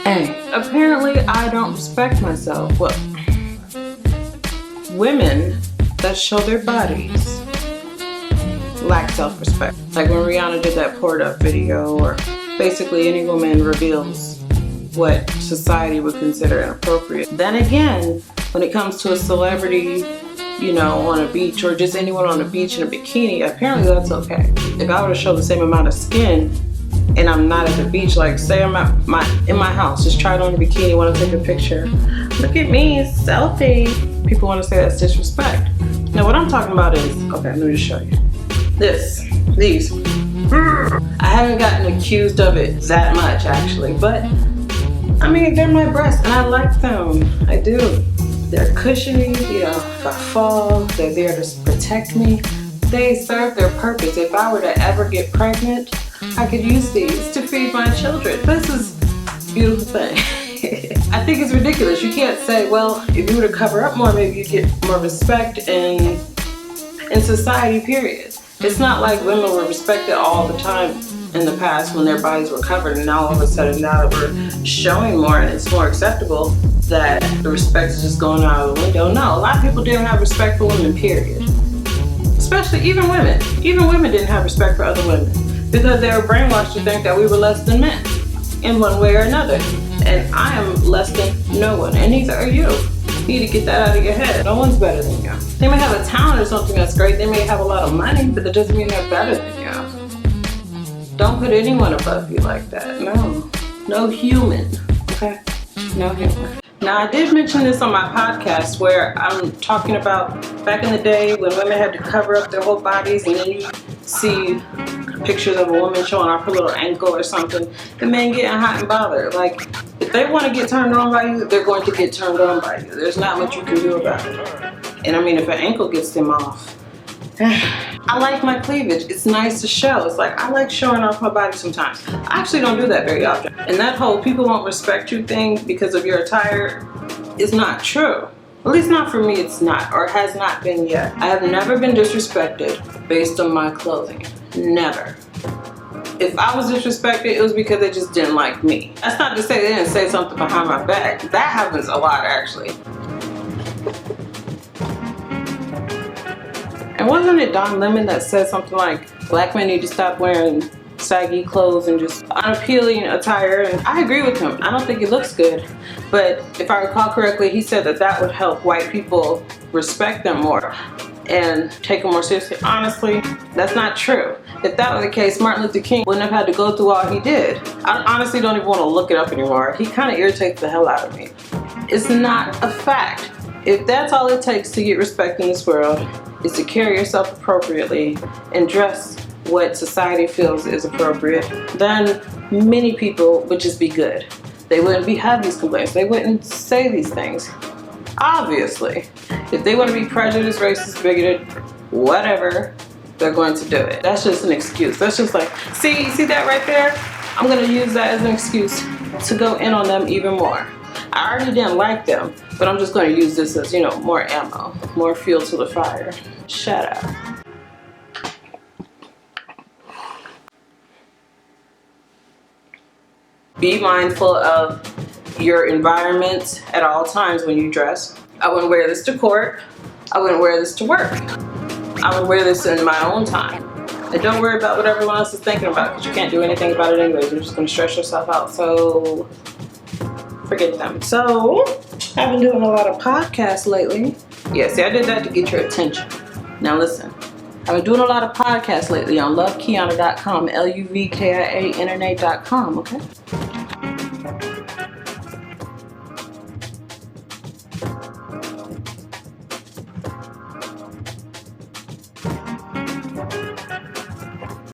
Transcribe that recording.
Hey, apparently I don't respect myself. Well, women that show their bodies lack self-respect. Like when Rihanna did that poured up video, or basically any woman reveals what society would consider inappropriate. Then again, when it comes to a celebrity, you know, on a beach, or just anyone on a beach in a bikini, apparently that's okay. If I were to show the same amount of skin and I'm not at the beach, like say I'm in my house, just tried on a bikini, want to take a picture, look at me, selfie. People want to say that's disrespect. Now what I'm talking about is, okay, let me just show you. These. I haven't gotten accused of it that much actually, but I mean, they're my breasts and I like them, I do. They're cushiony, you know, if I fall, they're there to protect me. They serve their purpose. If I were to ever get pregnant, I could use these to feed my children. This is a beautiful thing. I think it's ridiculous. You can't say, well, if you were to cover up more, maybe you'd get more respect in society, period. It's not like women were respected all the time in the past when their bodies were covered, and now all of a sudden now that we're showing more and it's more acceptable, that the respect is just going out of the window. No, a lot of people didn't have respect for women, period. Especially even women. Even women didn't have respect for other women because they were brainwashed to think that we were less than men in one way or another. And I am less than no one, and neither are you. You need to get that out of your head. No one's better than you. They may have a talent or something that's great. They may have a lot of money, but that doesn't mean they're better than you. Don't put anyone above you like that. No. No human. Okay? No human. Now, I did mention this on my podcast where I'm talking about back in the day when women had to cover up their whole bodies, and then you see pictures of a woman showing off her little ankle or something, the men getting hot and bothered. Like, if they want to get turned on by you, they're going to get turned on by you. There's not much you can do about it. And I mean, if an ankle gets them off, I like my cleavage. It's nice to show. It's like, I like showing off my body sometimes. I actually don't do that very often. And that whole people won't respect you thing because of your attire is not true. At least not for me, it's not, or has not been yet. I have never been disrespected based on my clothing. Never. If I was disrespected, it was because they just didn't like me. That's not to say they didn't say something behind my back. That happens a lot, actually. And wasn't it Don Lemon that said something like, black men need to stop wearing saggy clothes and just unappealing attire? And I agree with him. I don't think it looks good. But if I recall correctly, he said that that would help white people respect them more and take them more seriously. Honestly, that's not true. If that were the case, Martin Luther King wouldn't have had to go through all he did. I honestly don't even want to look it up anymore. He kind of irritates the hell out of me. It's not a fact. If that's all it takes to get respect in this world, is to carry yourself appropriately and dress what society feels is appropriate, then many people would just be good. They wouldn't have these complaints. They wouldn't say these things. Obviously, if they want to be prejudiced, racist, bigoted, whatever, they're going to do it. That's just an excuse. That's just like, see that right there? I'm going to use that as an excuse to go in on them even more. I already didn't like them, but I'm just going to use this as, you know, more ammo, more fuel to the fire. Shut up. Be mindful of your environment at all times when you dress. I wouldn't wear this to court. I wouldn't wear this to work. I would wear this in my own time. And don't worry about what everyone else is thinking about, because you can't do anything about it anyways. You're just going to stress yourself out. So forget them. So I've been doing a lot of podcasts lately. Yeah, see, I did that to get your attention. Now listen, I've been doing a lot of podcasts lately on lovekiana.com, LUVKIA internet.com, okay?